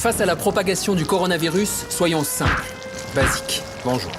Face à la propagation du coronavirus, soyons simples, basiques. Bonjour.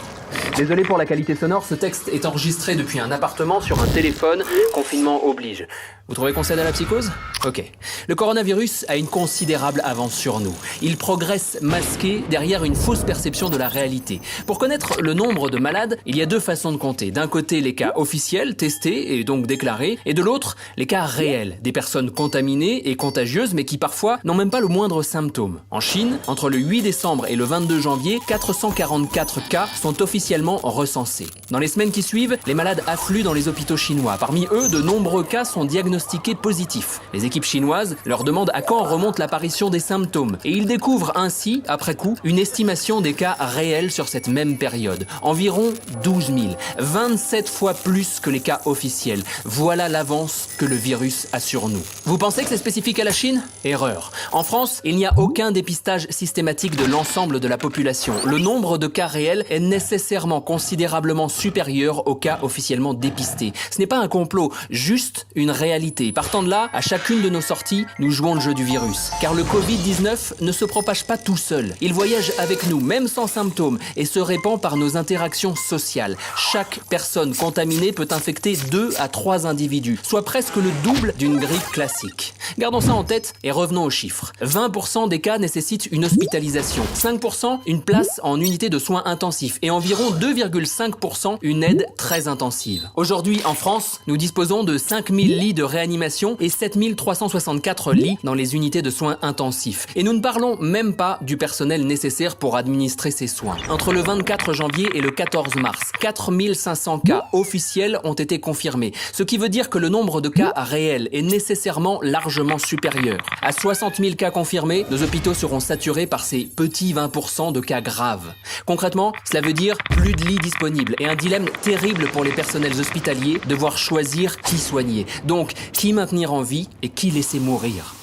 Désolé pour la qualité sonore, ce texte est enregistré depuis un appartement sur un téléphone, confinement oblige. Vous trouvez qu'on cède à la psychose ? Ok. Le coronavirus a une considérable avance sur nous. Il progresse masqué derrière une fausse perception de la réalité. Pour connaître le nombre de malades, il y a deux façons de compter. D'un côté, les cas officiels, testés et donc déclarés, et de l'autre, les cas réels, des personnes contaminées et contagieuses, mais qui parfois n'ont même pas le moindre symptôme. En Chine, entre le 8 décembre et le 22 janvier, 444 cas sont officiellement recensés. Dans les semaines qui suivent, les malades affluent dans les hôpitaux chinois. Parmi eux, de nombreux cas sont diagnostiqués positifs. Les équipes chinoises leur demandent à quand remonte l'apparition des symptômes. Et ils découvrent ainsi, après coup, une estimation des cas réels sur cette même période. Environ 12 000. 27 fois plus que les cas officiels. Voilà l'avance que le virus a sur nous. Vous pensez que c'est spécifique à la Chine ? Erreur. En France, il n'y a aucun dépistage systématique de l'ensemble de la population. Le nombre de cas réels est nécessairement considérablement supérieur aux cas officiellement dépistés. Ce n'est pas un complot, juste une réalité. Partant de là, à chacune de nos sorties, nous jouons le jeu du virus. Car le Covid-19 ne se propage pas tout seul. Il voyage avec nous, même sans symptômes, et se répand par nos interactions sociales. Chaque personne contaminée peut infecter 2 à 3 individus, soit presque le double d'une grippe classique. Gardons ça en tête et revenons aux chiffres. 20% des cas nécessitent une hospitalisation, 5% une place en unité de soins intensifs et environ 2,5% une aide très intensive. Aujourd'hui, en France, nous disposons de 5000 lits de réanimation et 7364 lits dans les unités de soins intensifs. Et nous ne parlons même pas du personnel nécessaire pour administrer ces soins. Entre le 24 janvier et le 14 mars, 4500 cas officiels ont été confirmés, ce qui veut dire que le nombre de cas réels est nécessairement largement supérieur. À 60 000 cas confirmés, nos hôpitaux seront saturés par ces petits 20% de cas graves. Concrètement, cela veut dire plus de lits disponibles et un dilemme terrible pour les personnels hospitaliers, devoir choisir qui soigner. Donc, qui maintenir en vie et qui laisser mourir.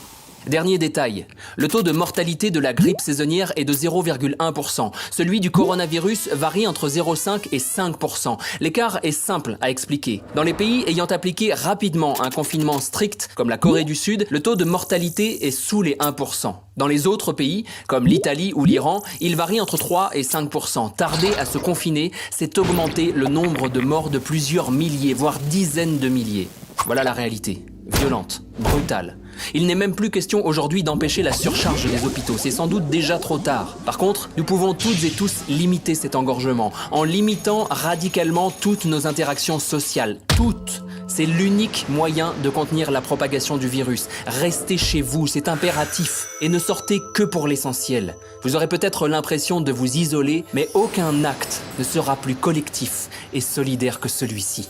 Dernier détail, le taux de mortalité de la grippe saisonnière est de 0,1%. Celui du coronavirus varie entre 0,5 et 5%. L'écart est simple à expliquer. Dans les pays ayant appliqué rapidement un confinement strict, comme la Corée du Sud, le taux de mortalité est sous les 1%. Dans les autres pays, comme l'Italie ou l'Iran, il varie entre 3 et 5%. Tarder à se confiner, c'est augmenter le nombre de morts de plusieurs milliers, voire dizaines de milliers. Voilà la réalité. Violente, brutale. Il n'est même plus question aujourd'hui d'empêcher la surcharge des hôpitaux, c'est sans doute déjà trop tard. Par contre, nous pouvons toutes et tous limiter cet engorgement, en limitant radicalement toutes nos interactions sociales. Toutes. C'est l'unique moyen de contenir la propagation du virus. Restez chez vous, c'est impératif. Et ne sortez que pour l'essentiel. Vous aurez peut-être l'impression de vous isoler, mais aucun acte ne sera plus collectif et solidaire que celui-ci.